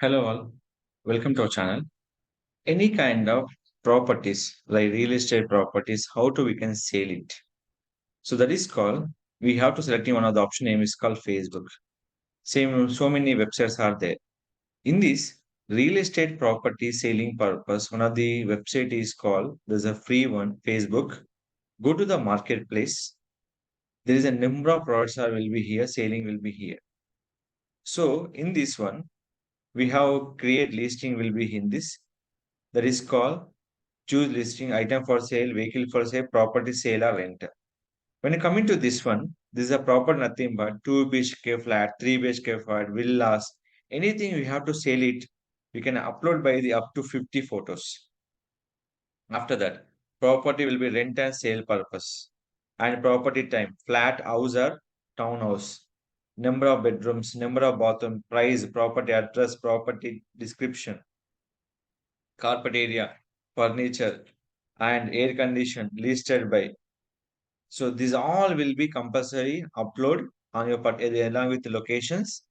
Hello all, welcome to our channel. Any kind of properties like real estate properties, how to we can sell it. So that is called, we have to select one of the option name is called Facebook. Same, so many websites are there. In this real estate property selling purpose, one of the website is called, there's a free one, Facebook. Go to the marketplace. There is a number of products are will be here, selling will be here. So in this one, we have create listing will be in this. That is called choose listing, item for sale, vehicle for sale, property sale or rent. When you come into this one, this is a proper nothing but 2 BHK flat, 3 BHK flat, villas, anything we have to sell it, we can upload by the up to 50 photos. After that, property will be rent and sale purpose. And property type, flat, house or townhouse. Number of bedrooms, number of bathroom, price, property address, property description, carpet area, furniture, and air condition listed by. So these all will be compulsory upload on your area along with the locations,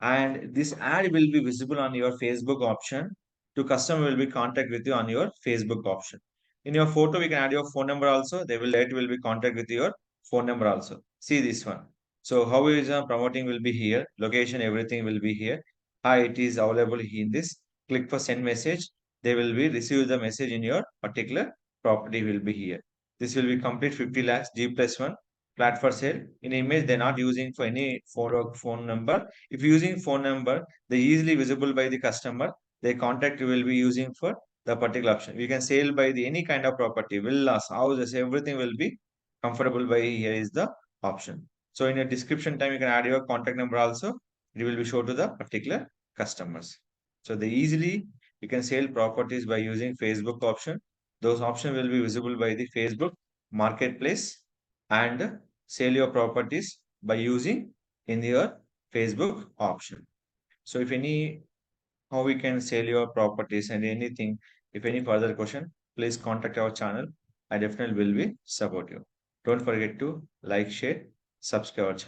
and this ad will be visible on your Facebook option. To customer will be contact with you on your Facebook option. In your photo, we can add your phone number also. They will it will be contact with your phone number also. See this one. So how is promoting will be here. Location everything will be here. Hi, it is available in this. Click for send message. They will be receive the message in your particular property will be here. This will be complete 50 lakhs G plus one flat for sale. In image, they're not using for any photo phone number. If using phone number, they easily visible by the customer. Their contact will be using for the particular option. We can sell by the any kind of property, villas, houses, everything will be comfortable by here is the option. So in a description time, you can add your contact number also. It will be shown to the particular customers. So they easily you can sell properties by using Facebook option. Those options will be visible by the Facebook marketplace and sell your properties by using in your Facebook option. So if any how we can sell your properties and anything, if any further question, please contact our channel. I definitely will be support you. Don't forget to like, share, subscribe our channel.